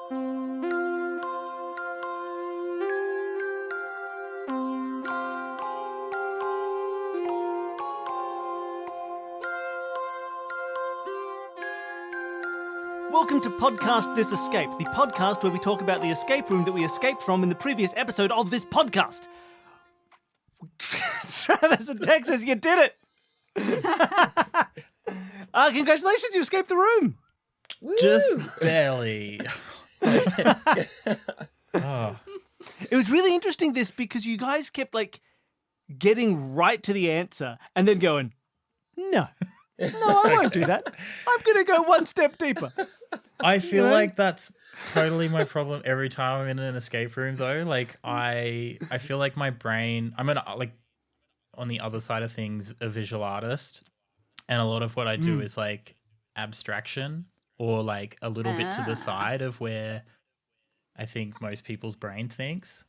Welcome to Podcast This Escape, the podcast where we talk about the escape room that we escaped from in the previous episode of this podcast. Travis in Texas, you did it! Congratulations, you escaped the room! Woo! Just barely. Oh. It was really interesting this because you guys kept getting right to the answer and then going, no, I won't do that. I'm going to go one step deeper. I feel like that's totally my problem every time I'm in an escape room, though. I feel like my brain, I'm on the other side of things, a visual artist, and a lot of what I do is abstraction or a little bit to the side of where I think most people's brain thinks.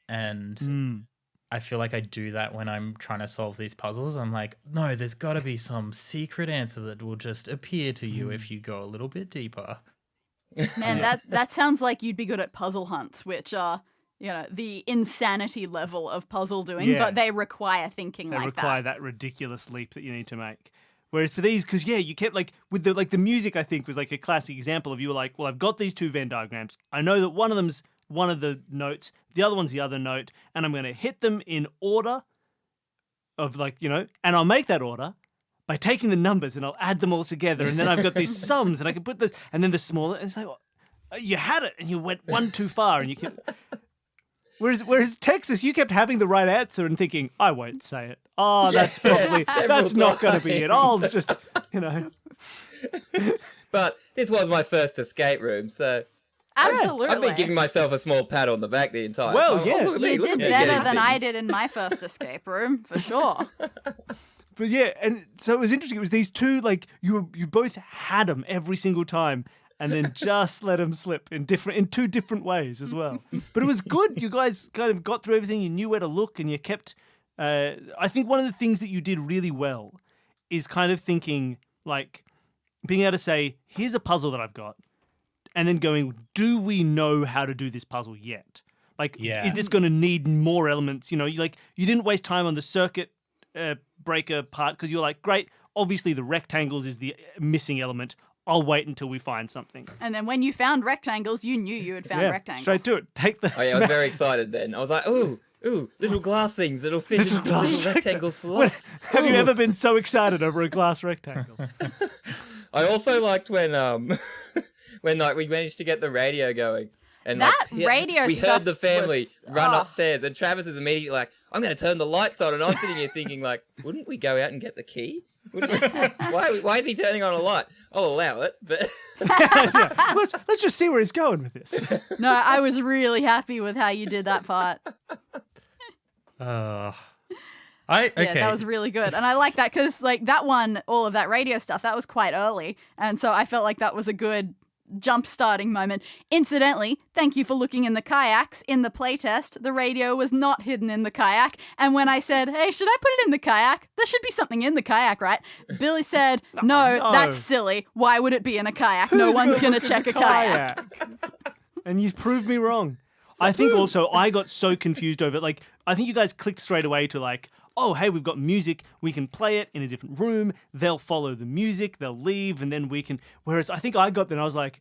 And I feel like I do that when I'm trying to solve these puzzles. I'm like, no, there's got to be some secret answer that will just appear to you if you go a little bit deeper. Man, that sounds like you'd be good at puzzle hunts, which are, the insanity level of puzzle doing, but they require thinking like that. They require that ridiculous leap that you need to make. Whereas for these, because you kept with the music, I think was a classic example of you were like, well, I've got these two Venn diagrams. I know that one of them's one of the notes, the other one's the other note, and I'm going to hit them in order of and I'll make that order by taking the numbers and I'll add them all together, and then I've got these sums and I can put this, and then the smaller, and it's like, you had it and you went one too far, and you can. Whereas Texas, you kept having the right answer and thinking, I won't say it. Oh, that's probably, that's not going to be it. I'll just, But this was my first escape room, so absolutely. I've been giving myself a small pat on the back the entire time. Well, yeah. Oh, you did better than I did in my first escape room, for sure. But yeah, and so it was interesting. It was these two, you both had them every single time, and then just let them slip in two different ways as well. But it was good. You guys kind of got through everything. You knew where to look, and you kept. I think one of the things that you did really well is kind of thinking being able to say, "Here's a puzzle that I've got," and then going, "Do we know how to do this puzzle yet? Is this going to need more elements?" You didn't waste time on the circuit breaker part because you're like, great, obviously the rectangles is the missing element. I'll wait until we find something. And then when you found rectangles, you knew you had found rectangles. Straight to it. Take the I was very excited then. I was like, ooh, little glass things that'll fit into little rectangle slots. Have you ever been so excited over a glass rectangle? I also liked when we managed to get the radio going. And radio we stuff heard the family was, run upstairs, and Travis is immediately like, I'm going to turn the lights on. And I'm sitting here thinking, wouldn't we go out and get the key? Why is he turning on a light? I'll allow it, but let's just see where he's going with this. No, I was really happy with how you did that part. Okay. Yeah, that was really good. And I like that because that one, all of that radio stuff, that was quite early. And so I felt like that was a good jump-starting moment. Incidentally, thank you for looking in the kayaks. In the playtest, the radio was not hidden in the kayak. And when I said, hey, should I put it in the kayak? There should be something in the kayak, right? Billy said, no, that's silly. Why would it be in a kayak? No one's going to check a kayak. And you proved me wrong. I think also I got so confused over it. I think you guys clicked straight away to oh, hey, we've got music. We can play it in a different room. They'll follow the music. They'll leave, and then we can. Whereas I think I got there and I was like,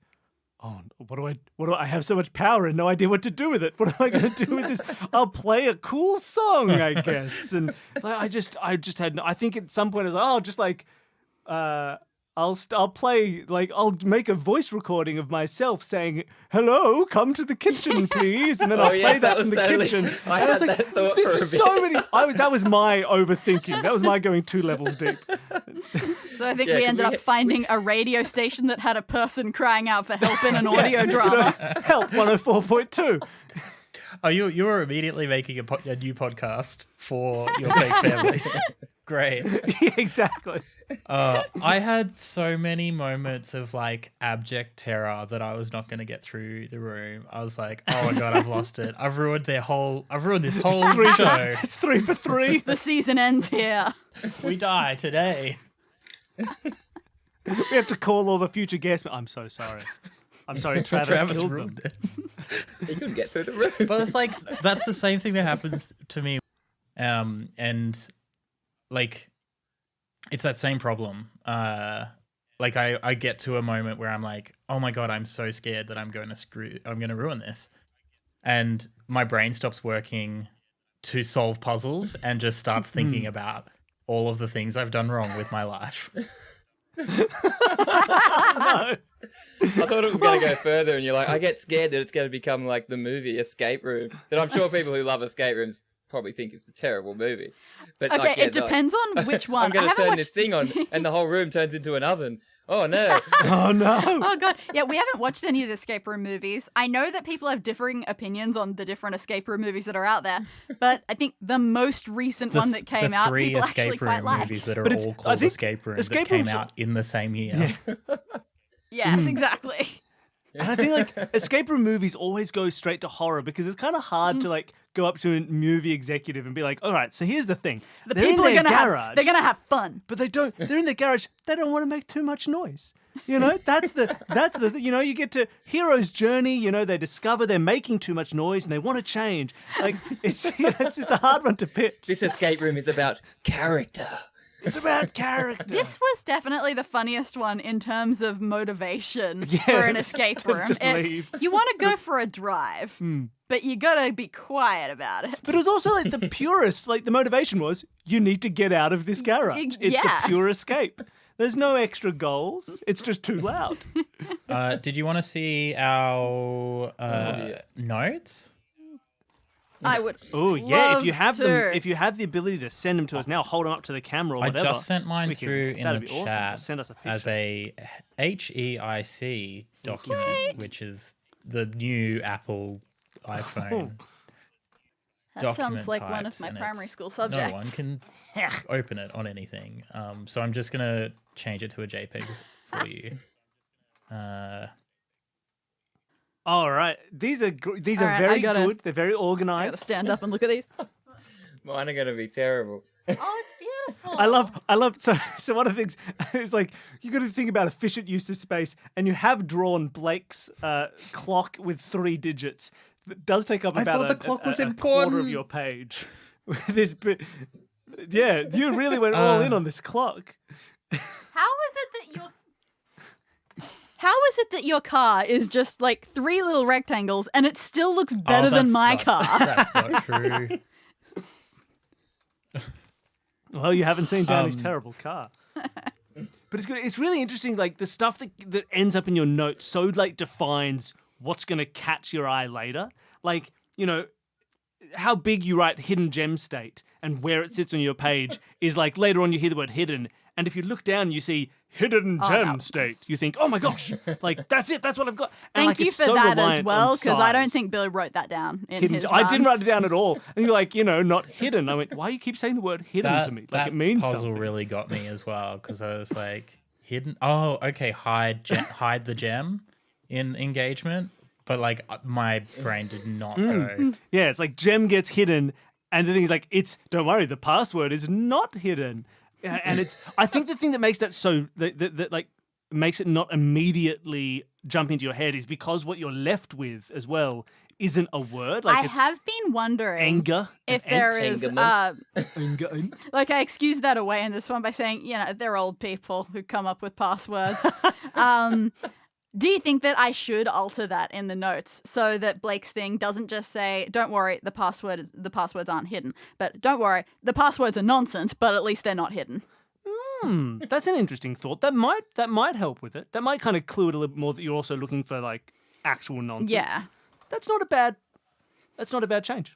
oh, what do I have so much power and no idea what to do with it? What am I going to do with this? I'll play a cool song, I guess. And I just had. I think at some point I was like, I'll play, I'll make a voice recording of myself saying, hello, come to the kitchen, please. And then I'll play that in the kitchen. I was like, this is so many. That was my overthinking. That was my going 2 levels deep. So I think we ended up finding a radio station that had a person crying out for help in an audio drama. Help 104.2. Oh, you were immediately making a new podcast for your fake family. Great. Yeah, exactly. I had so many moments of abject terror that I was not going to get through the room. I was like, oh my God, I've lost it. I've ruined this whole show. It's 3 for 3. The season ends here. We die today. We have to call all the future guests. I'm so sorry. I'm sorry, Travis killed them. ruined it. He couldn't get through the room. But it's like that's the same thing that happens to me, and like it's that same problem. Like I get to a moment where I'm like, oh my god, I'm so scared that I'm going to ruin this, and my brain stops working to solve puzzles and just starts thinking about all of the things I've done wrong with my life. No. I thought it was going to go further, and you're like, I get scared that it's going to become like the movie Escape Room. That I'm sure people who love escape rooms probably think it's a terrible movie. But Okay, like, yeah, it depends on which one. I'm going I to haven't turn this thing on, and the whole room turns into an oven. Oh no! Oh no! Oh god, yeah, we haven't watched any of the escape room movies. I know that people have differing opinions on the different escape room movies that are out there, but I think the most recent one that came out, three people actually escape quite room like. movies that are But it's- all I called think escape rooms escape that came rooms- out in the same year. Yes, exactly. And I think like escape room movies always go straight to horror because it's kind of hard to like go up to a movie executive and be like, all right, so here's the thing. The They're people in are their gonna garage, have they're gonna have fun. but they don't. They're in their garage. They don't want to make too much noise. You know, that's the you know, you get to hero's journey. You know, they discover they're making too much noise and they want to change. Like it's it's a hard one to pitch. This escape room is about character. It's about character. This was definitely the funniest one in terms of motivation Yeah, for an escape to room. just leave. You want to go for a drive, but you gotta be quiet about it. But it was also like the purest. Like the motivation was, you need to get out of this garage. It's Yeah. a pure escape. There's no extra goals. It's just too loud. Did you want to see our yeah. notes? I would. Oh yeah, love if you have to. them, if you have the ability to send them to us now, hold them up to the camera or I whatever. just sent mine we can- through in that'd the be awesome. chat Send us a picture. as a HEIC document, which is the new Apple iPhone. That sounds document like one of types, my and primary it's- school subjects. No one can open it on anything. So I'm just gonna change it to a JPEG for you. All right, these are these All are right, very I gotta- good. They're very I gotta organized. stand up and look at these. Mine are going to be terrible. Oh, it's beautiful. I love. So one of the things is like you got to think about efficient use of space, and you have drawn Blake's clock with 3 digits. That does take up I about thought the clock was a quarter of important. your page. This bit, yeah, you really went all in on this clock. How is it that your car is just like 3 little rectangles and it still looks better than that's my not- car? That's not true. Well, you haven't seen Danny's Um, terrible car. But it's good. It's really interesting, like the stuff that ends up in your notes so like defines what's going to catch your eye later. Like, you know, how big you write hidden gem state and where it sits on your page is like later on you hear the word hidden. And if you look down, you see hidden Oh, gem that was- state. You think, oh my gosh, like that's it. That's what I've got. And Thank like, you it's for so that as reliant well, on because I don't size. think Billy wrote that down in Hidden, his I run. didn't write it down at all. And you're like, you know, not hidden. I went, why you keep saying the word hidden to me? Like that it means puzzle something. really got me as well because I was like hidden. Oh, okay, hide the gem in engagement, but like my brain did not go. Yeah, it's like gem gets hidden, and the thing is like, don't worry, the password is not hidden. And it's, I think the thing that makes that so, that like makes it not immediately jump into your head is because what you're left with as well isn't a word. Like I it's have been wondering anger. if and there is, Entanglement. anger. like I excuse that away in this one by saying, you know, they're old people who come up with passwords. Do you think that I should alter that in the notes so that Blake's thing doesn't just say, don't worry, the passwords aren't hidden, but don't worry, the passwords are nonsense, but at least they're not hidden. That's an interesting thought. That might help with it. That might kind of clue it a little bit more that you're also looking for like actual nonsense. Yeah. That's not a bad change.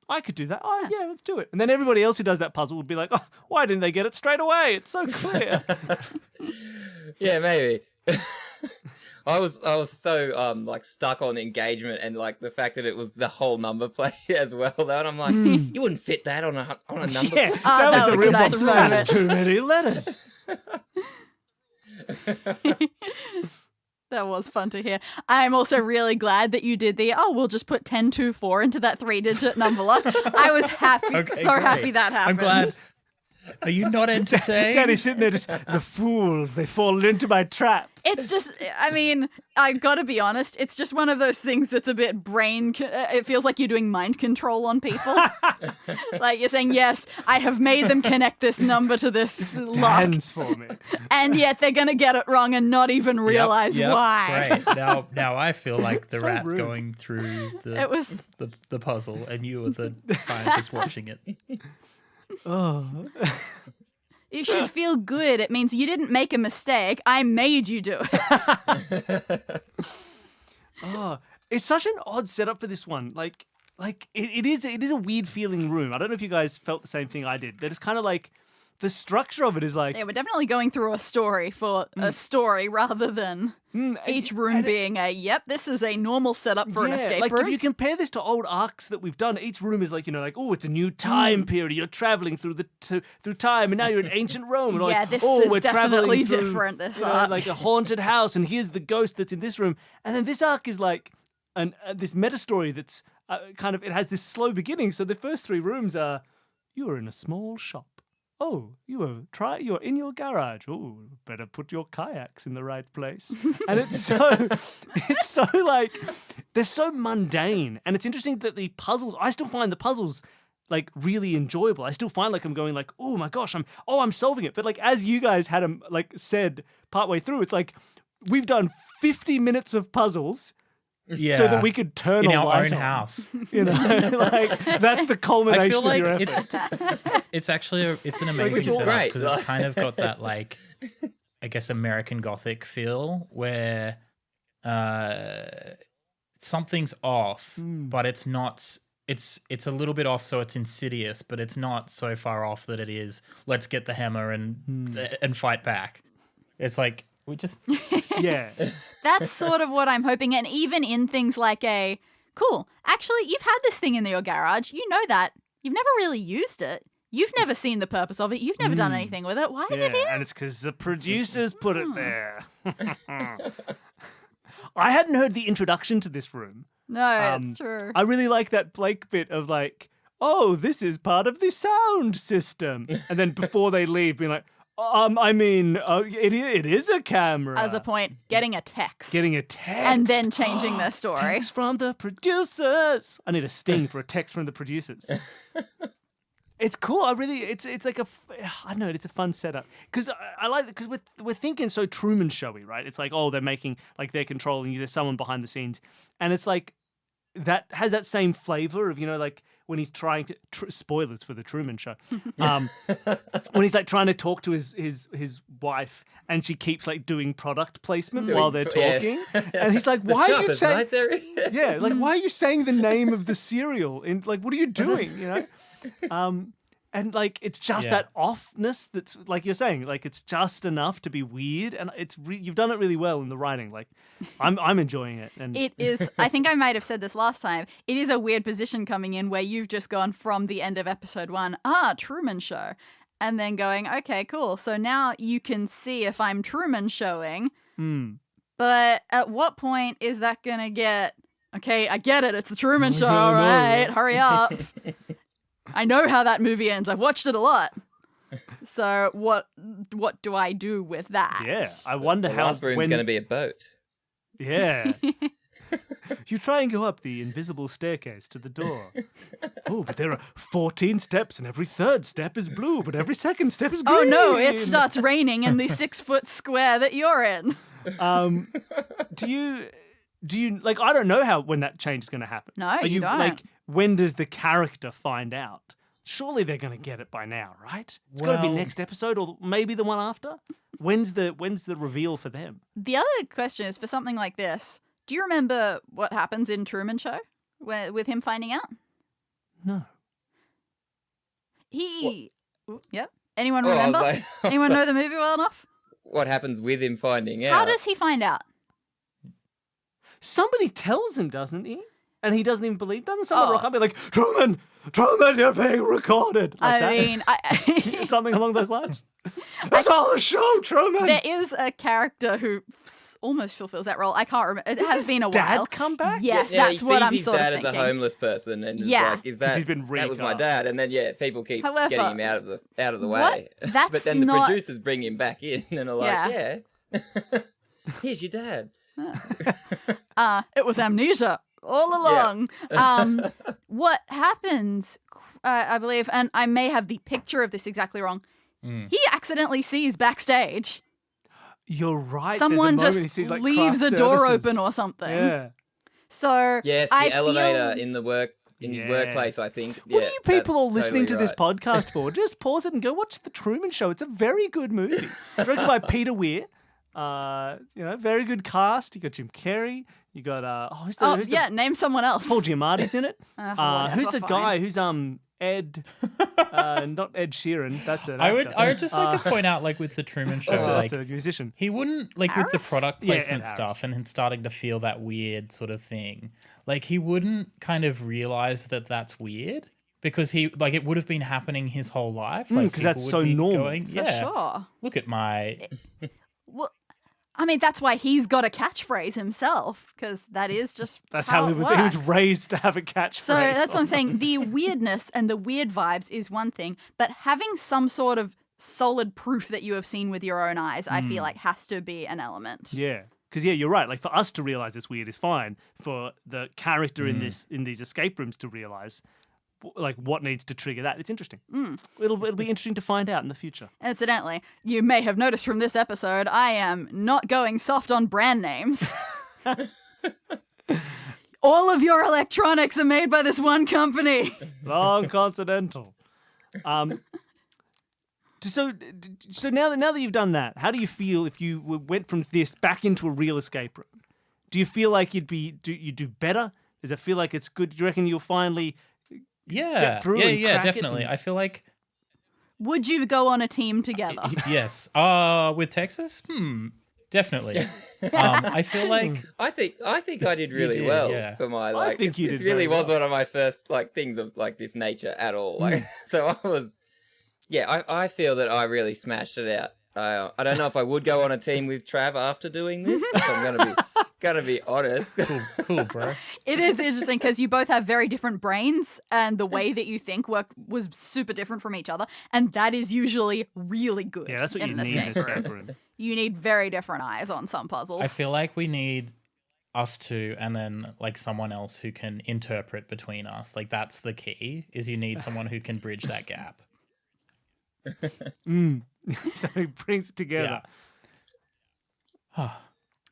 I could do that. Oh, yeah, let's do it. And then everybody else who does that puzzle would be like, oh, why didn't they get it straight away? It's so clear. Yeah, maybe. I was so like stuck on engagement and like the fact that it was the whole number play as well. Though, and I'm like, you wouldn't fit that on a number. Yeah, play. that was the was a real nice problem. moment. That's too many letters. That was fun to hear. I'm also really glad that you did we'll just put 1024 into that 3-digit number lock. I was happy, Okay, so great. happy that happened. I'm glad. Are you not entertained? Danny's sitting there just, the fools, they fall into my trap. It's just, I mean, I gotta be honest, it's just one of those things that's a bit it feels like you're doing mind control on people. Like you're saying, yes, I have made them connect this number to this lock. Dance for me. And yet they're gonna get it wrong and not even realize why. Great. Now I feel like the So rat rude. going through It was the puzzle, and you were the scientist watching it. Oh. You should feel good. It means you didn't make a mistake. I made you do it. Oh, it's such an odd setup for this one. Like it is a weird feeling room. I don't know if you guys felt the same thing I did. That it's kind of like the structure of it is like Yeah, we're definitely going through a story for a story rather than each room being yep, this is a normal setup for an escape like room. if you compare this to old arcs that we've done, each room is like, like, oh, it's a new time period. You're traveling through through time, and now you're in ancient Rome. And Yeah, like, this oh, is we're definitely traveling through, different, this arc. like a haunted house, and here's the ghost that's in this room. And then this arc is like this meta story that's kind of, it has this slow beginning. So the first 3 rooms are, you are in a small shop. Oh, you're in your garage. Oh, better put your kayaks in the right place. And it's so like, they're so mundane. And it's interesting that the puzzles, I still find the puzzles like really enjoyable. I still find like I'm going like, oh my gosh, I'm solving it. But like, as you guys had like said partway through, it's like, we've done 50 minutes of puzzles. Yeah. So that we could turn in a our light own on. house. Like that's the culmination I feel like of your effort. it's actually it's an amazing Which is setup great. because it's kind of got that like, I guess, American Gothic feel where something's off, but it's not. It's a little bit off, so it's insidious, but it's not so far off that it is. Let's get the hammer and fight back. It's like we just Yeah. That's sort of what I'm hoping. And even in things like cool, actually, you've had this thing in your garage. You know that. You've never really used it. You've never seen the purpose of it. You've never done anything with it. Why is it here? And it's because the producers put it there. I hadn't heard the introduction to this room. No, it's true. I really like that Blake bit of like, oh, this is part of the sound system. And then before they leave, being like, it is a camera. As a point, getting a text. Getting a text. And then changing their story. Text from the producers. I need a sting for a text from the producers. It's cool. It's like I don't know. It's a fun setup because I like it because we're thinking so Truman Showy, right? It's like, oh, they're making like they're controlling you. There's someone behind the scenes, and it's like that has that same flavor of like when he's trying to spoilers for the Truman Show, when he's like trying to talk to his wife and she keeps like doing product placement while they're talking, and he's like, why are you saying right there. yeah, like why are you saying the name of the cereal? And like, what are you doing? And like it's just that offness that's like you're saying, like it's just enough to be weird, and you've done it really well in the writing. Like I'm enjoying it, and It is, I think I might have said this last time, it is a weird position coming in where you've just gone from the end of episode 1, Truman Show, and then going, okay, cool. So now you can see if I'm Truman Showing, but at what point is that going to get, okay, I get it. It's the Truman Show. All right, hurry up. I know how that movie ends. I've watched it a lot. So what do I do with that? yeah, I wonder The how last room's when going to be a boat. yeah. You try and go up the invisible staircase to the door. Oh, but there are 14 steps, and every third step is blue, but every second step is green. Oh no, it starts raining in the 6-foot square that you're in. Do you like? I don't know when that change is going to happen. No, Are you don't. Like, when does the character find out? Surely they're going to get it by now, right? It's got to be Well- next episode, or maybe the one after. When's the reveal for them? The other question is for something like this. Do you remember what happens in Truman Show with him finding out? No. Yep. Anyone Oh, I was remember? like- I was Anyone like, know the movie well enough? What happens with him finding out? How does he find out? Somebody tells him, doesn't he? And he doesn't even believe. Doesn't someone Oh. rock up and be like, Truman, you're being recorded? Like I that? mean, Something along those lines. That's all the show, Truman. there is a character who almost fulfills that role. I can't remember. It Does has his been a dad while. come back? Yes, Yeah, that's he what sees I'm his sort dad of as a thinking. homeless person, and is Yeah. like, is that He's been that was my rigged up. dad? And then people keep However, getting him out of the what? way. That's but then the not- producers bring him back in and are like, yeah. Here's your dad. It was amnesia all along. What happens, I believe, and I may have the picture of this exactly wrong, he accidentally sees backstage. You're right. Someone There's a moment just he sees, like, leaves craft a door services. open or something. Yeah. So Yes, the I elevator feel... in his Yeah. workplace, I think. What Yeah, are you people that's all listening totally to this right. podcast for? Just pause it and go watch The Truman Show. It's a very good movie. Directed by Peter Weir. Very good cast. You got Jim Carrey. You got who's the name someone else. Paul Giamatti's in it. Whatever, Who's the fine. guy who's Ed? Not Ed Sheeran. That's an I would actor. just like to point out, like with the Truman Show, That's like a musician. he wouldn't with the Harris? product Yeah, Ed placement Harris. stuff and starting to feel that weird sort of thing. Like he wouldn't kind of realize that that's weird because it would have been happening his whole life. Like 'cause that's people so would be normal. Going, For yeah, sure. look at my. Well, I mean, that's why he's got a catchphrase himself, because that is just That's how he it was. He was works. raised to have a catchphrase. So that's what I'm saying. The weirdness and the weird vibes is one thing, but having some sort of solid proof that you have seen with your own eyes, I feel like has to be an element. Yeah. Because you're right. Like for us to realize it's weird is fine. For the character in these escape rooms to realize, like what needs to trigger that, it's interesting. It'll be interesting to find out in the future. Incidentally, you may have noticed from this episode, I am not going soft on brand names. All of your electronics are made by this one company. Long Continental. So now that you've done that, how do you feel if you went from this back into a real escape room? Do you feel like you do better? Does it feel like it's good? Do you reckon you'll finally get through and crack it definitely. and- I feel like Would you go on a team together? yes. With Texas, definitely. I feel like I think I did really did, well yeah. for my I think you this did really very was well. one of my first things of this nature at all. Like so I was I feel that I really smashed it out. I don't know if I would go on a team with Trav after doing this. If I'm gonna be honest. cool, bro. It is interesting because you both have very different brains and the way that you think was super different from each other. And that is usually really good. Yeah, that's what in you an need in an escape room. escape room. You need very different eyes on some puzzles. I feel like we need us two and then like someone else who can interpret between us. Like that's the key, is you need someone who can bridge that gap. So it brings it together. Yeah.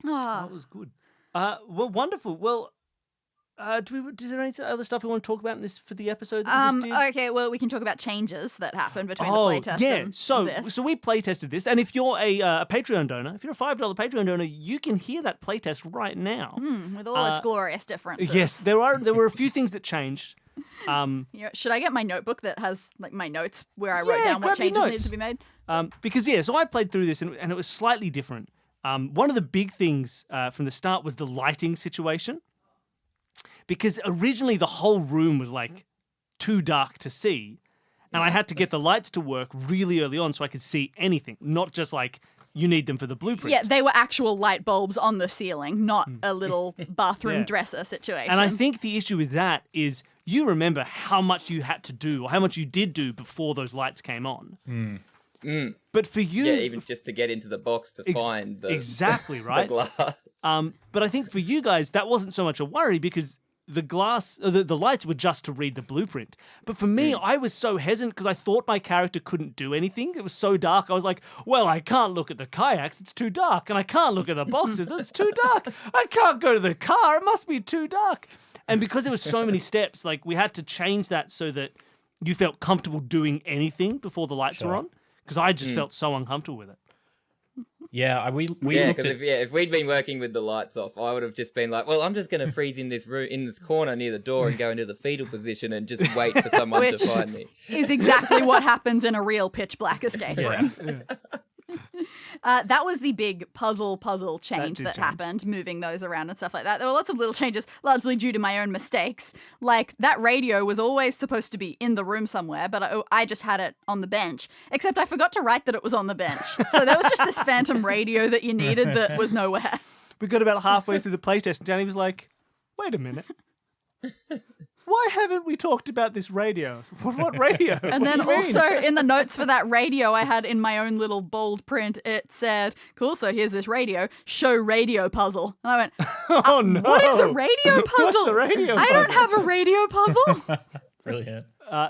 Ah. That was good. Well, wonderful. Well, is there any other stuff we want to talk about in this for the episode that we just did? Okay, well, we can talk about changes that happened between the playtest yeah. and So this. we play tested this, and if you're a Patreon donor, if you're a $5 Patreon donor, you can hear that playtest right now. With all its glorious differences. Yes, there were a few things that changed. Should I get my notebook that has like my notes where I wrote down what grab your changes needed notes. to be made? Because so I played through this and it was slightly different. One of the big things from the start was the lighting situation. Because originally the whole room was like too dark to see. And I had to get the lights to work really early on so I could see anything, not just like you need them for the blueprint. Yeah, they were actual light bulbs on the ceiling, not a little bathroom Yeah. dresser situation. And I think the issue with that is you remember how much you had to do or how much you did do before those lights came on. But for you... Yeah, even just to get into the box to find the exactly right. the glass. But I think for you guys, that wasn't so much a worry because the lights were just to read the blueprint. But for me, I was so hesitant because I thought my character couldn't do anything. It was so dark. I was like, well, I can't look at the kayaks. It's too dark. And I can't look at the boxes. It's too dark. I can't go to the car. It must be too dark. And because there were so many steps, like we had to change that so that you felt comfortable doing anything before the lights were on. Because I just felt so uncomfortable with it. Yeah, we Yeah, looked because at if we'd been working with the lights off, I would have just been like, well, I'm just going to freeze in this room, in this corner near the door and go into the fetal position and just wait for someone to Which- find me. is exactly what happens in a real pitch black escape room. That was the big puzzle change did that change. happened, moving those around and stuff like that. There were lots of little changes, largely due to my own mistakes. Like, that radio was always supposed to be in the room somewhere, but I just had it on the bench. Except I forgot to write that it was on the bench. So there was just this phantom radio that you needed that was nowhere. We got about halfway through the playtest and Danny was like, wait a minute. why haven't we talked about this radio? What radio? And then also in the notes for that radio I had in my own little bold print, it said, cool, so here's this radio, show radio puzzle. And I went, oh no. what is a radio puzzle? What's a radio I don't have a radio puzzle. Brilliant.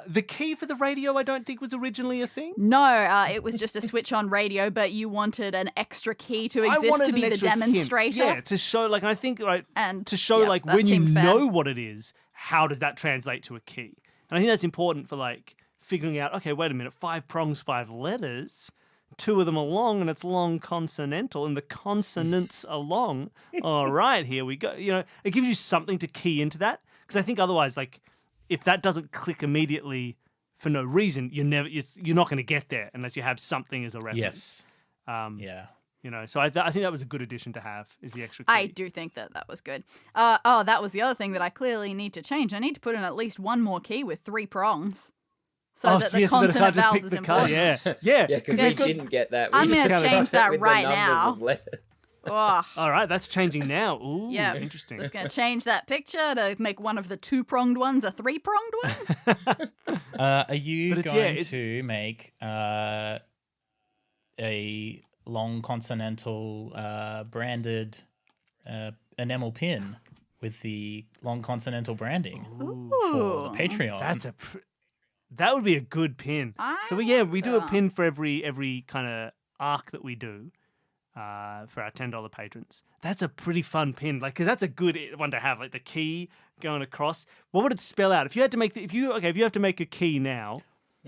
The key for the radio, I don't think was originally a thing. No, it was just a switch on radio, but you wanted an extra key to I exist wanted to an be the extra hint. demonstrator. Yeah, to show, like, I think, right, And to show, yeah, like, that when you seemed fair. know what it is, how does that translate to a key? And I think that's important for, like, figuring out, okay, wait a minute, 5 prongs, 5 letters. 2 of them are long, and it's long consonantal, and the consonants are long. All right, here we go. You know, it gives you something to key into that, because I think otherwise, like, if that doesn't click immediately for no reason, you're not going to get there unless you have something as a reference. Yes. Yeah. You know, so I think that was a good addition to have, is the extra key. I do think that was good. That was the other thing that I clearly need to change. I need to put in at least one more key with 3 prongs. So that the so that I consonant can't just vowels pick is the important. Yeah, yeah. Yeah, because Yeah, we 'cause didn't get that. We I'm just gonna got change it that with the right numbers now. of letters. Oh, All right, that's changing now. Ooh, yeah. interesting. Just going to change that picture to make one of the 2-pronged ones a 3-pronged one. Are you But going to make a long consonantal branded enamel pin with the long consonantal branding for the Patreon? That would be a good pin. So we do a Ah. pin for every kind of arc that we do for our $10 patrons. That's a pretty fun pin, like, because that's a good one to have, like the key going across. What would it spell out if you had to make if you have to make a key now?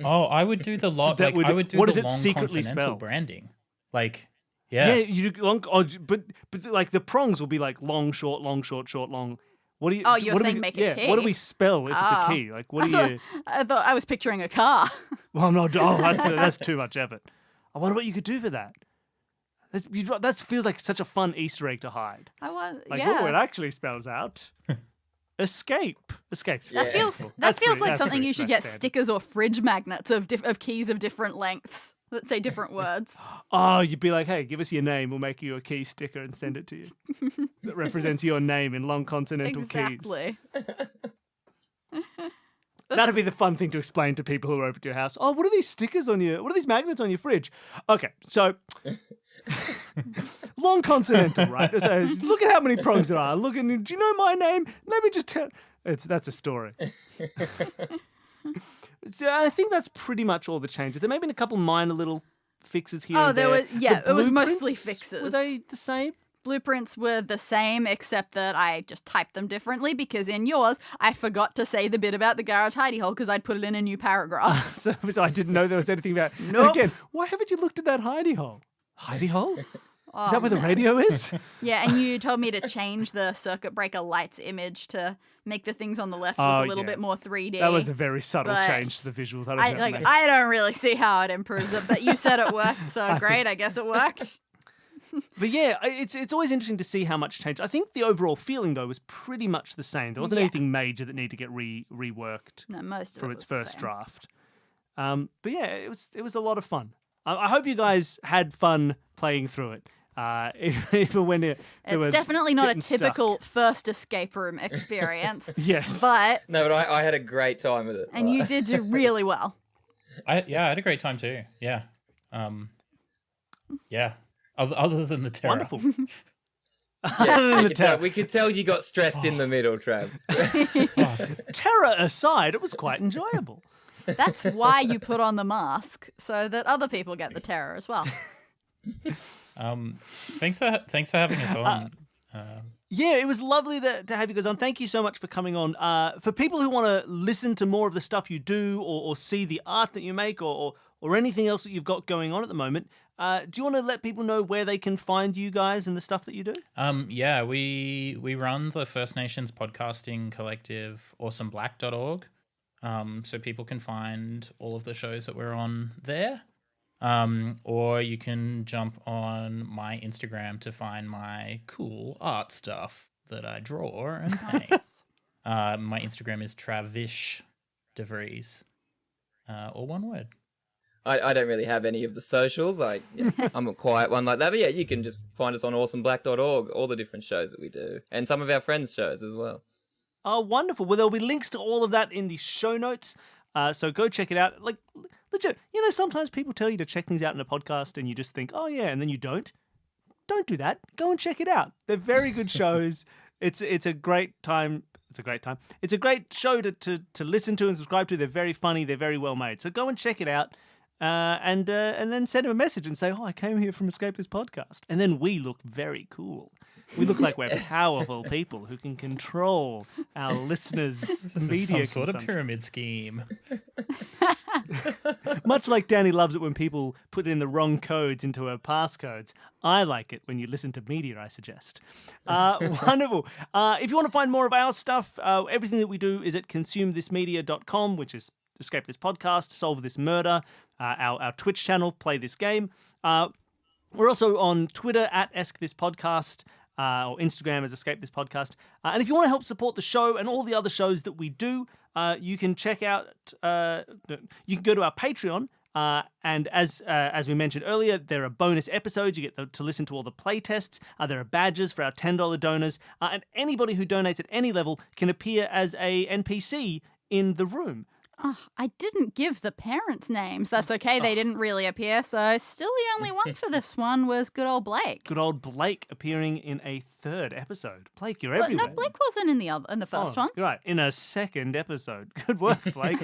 Oh, I would do the long. That would- I would do what the does it long secretly consonantal spell? branding. Like, Yeah, yeah. you do long, but like the prongs will be like long, short, short, long. What do you? Oh, you're what do saying we, make a key? What do we spell if it's a Oh. key? Like, what do you? I thought I was picturing a car. Well, I'm not. Oh, that's too much effort. I wonder what you could do for that. That feels like such a fun Easter egg to hide. I want, Like, yeah. oh, it actually spells out escape. Escape. That Yeah. feels Cool. that feels like that's something pretty you should get standard. stickers or fridge magnets of keys of different lengths that say different words. Oh, you'd be like, hey, give us your name. We'll make you a key sticker and send it to you. That represents your name in long consonantal keys. Exactly. That'd be the fun thing to explain to people who are over at your house. Oh, what are these stickers on your? What are these magnets on your fridge? Okay, so long consonantal, right? So look at how many prongs there are. Look, and do you know my name? Let me just tell. That's a story. So I think that's pretty much all the changes. There may have been a couple minor little fixes here. Oh, and there there. were- yeah, The it was mostly blueprints, fixes. Were they the same? Blueprints were the same, except that I just typed them differently because in yours, I forgot to say the bit about the garage hidey hole because I'd put it in a new paragraph. So I didn't know there was anything about. And Nope. again, why haven't you looked at that hidey hole? Hidey hole? Is Oh, that where the man. radio is? Yeah, and you told me to change the circuit breaker lights image to make the things on the left look Oh, a little yeah. bit more 3D. That was a very subtle But change to the visuals. I don't really see how it improves it, but you said it worked, so great. I guess it worked. But yeah, it's always interesting to see how much change. I think the overall feeling though was pretty much the same. There wasn't Yeah. anything major that needed to get reworked No, most of from it its was the first same. draft. But yeah, it was a lot of fun. I hope you guys had fun playing through it. Even when there were It's definitely not a getting stuck. typical first escape room experience, Yes, but No, but I had a great time with it. and you did do really well. I had a great time too. Yeah. Yeah. Other than the terror. wonderful. Yeah, The terror. we could tell you got stressed in the middle, Trav. Oh, Terror aside, it was quite enjoyable. That's why you put on the mask so that other people get the terror as well. thanks for having us on. Yeah, it was lovely to have you guys on. Thank you so much for coming on. For people who want to listen to more of the stuff you do or see the art that you make or anything else that you've got going on at the moment, do you want to let people know where they can find you guys and the stuff that you do? Yeah, we run the First Nations podcasting collective awesomeblack.org. So people can find all of the shows that we're on there. Or you can jump on my Instagram to find my cool art stuff that I draw and paint. My Instagram is Travish DeVries. All one word. I don't really have any of the socials. I'm a quiet one like that. But yeah, you can just find us on awesomeblack.org, all the different shows that we do. And some of our friends' shows as well. Oh, wonderful. Well, there'll be links to all of that in the show notes. So go check it out. Like, legit, sometimes people tell you to check things out in a podcast and you just think, oh, yeah, and then you don't. Don't do that. Go and check it out. They're very good shows. It's a great time. It's a great time. It's a great show to listen to and subscribe to. They're very funny. They're very well made. So go and check it out. And then send him a message and say, oh, I came here from Escape This Podcast. And then we look very cool. We look like we're powerful people who can control our listeners' media Some sort of pyramid scheme. Much like Danny loves it when people put in the wrong codes into her passcodes. I like it when you listen to media, I suggest. Wonderful. If you want to find more of our stuff, everything that we do is at consumethismedia.com, which is Escape This Podcast, Solve This Murder, our Twitch channel, Play This Game. We're also on Twitter at Ask This Podcast, or Instagram as Escape This Podcast. And if you want to help support the show and all the other shows that we do, you can check out, you can go to our Patreon. And as we mentioned earlier, there are bonus episodes. You get to listen to all the playtests. There are badges for our $10 donors. And anybody who donates at any level can appear as a NPC in the room. Oh, I didn't give the parents' names. That's okay. They didn't really appear. So still the only one for this one was good old Blake. Good old Blake appearing in a third episode. Blake, you're everywhere. No, Blake wasn't in the first one. You're right, in a second episode. Good work, Blake.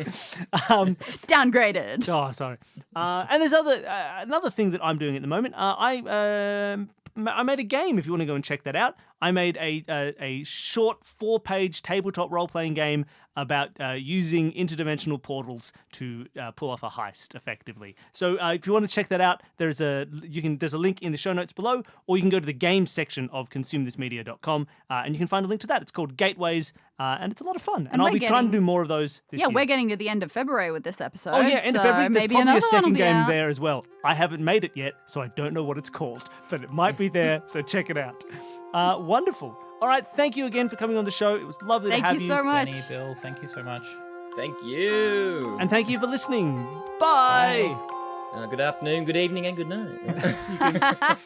Downgraded. Oh, sorry. And there's another thing that I'm doing at the moment. I made a game, if you want to go and check that out. I made a short 4-page tabletop role-playing game about using interdimensional portals to pull off a heist effectively. So if you want to check that out, there's a link in the show notes below, or you can go to the games section of consumethismedia.com and you can find a link to that. It's called Gateways, and it's a lot of fun. And I'll be trying to do more of those this year. Yeah, we're getting to the end of February with this episode. Oh yeah, end of February. There's maybe probably another a second game out. there as well. I haven't made it yet, so I don't know what it's called, but it might be there, so check it out. Wonderful. All right, thank you again for coming on the show. It was lovely to have you. Thank you so much. Benny, Bill, thank you so much. Thank you. And thank you for listening. Bye. Good afternoon, good evening, and good night.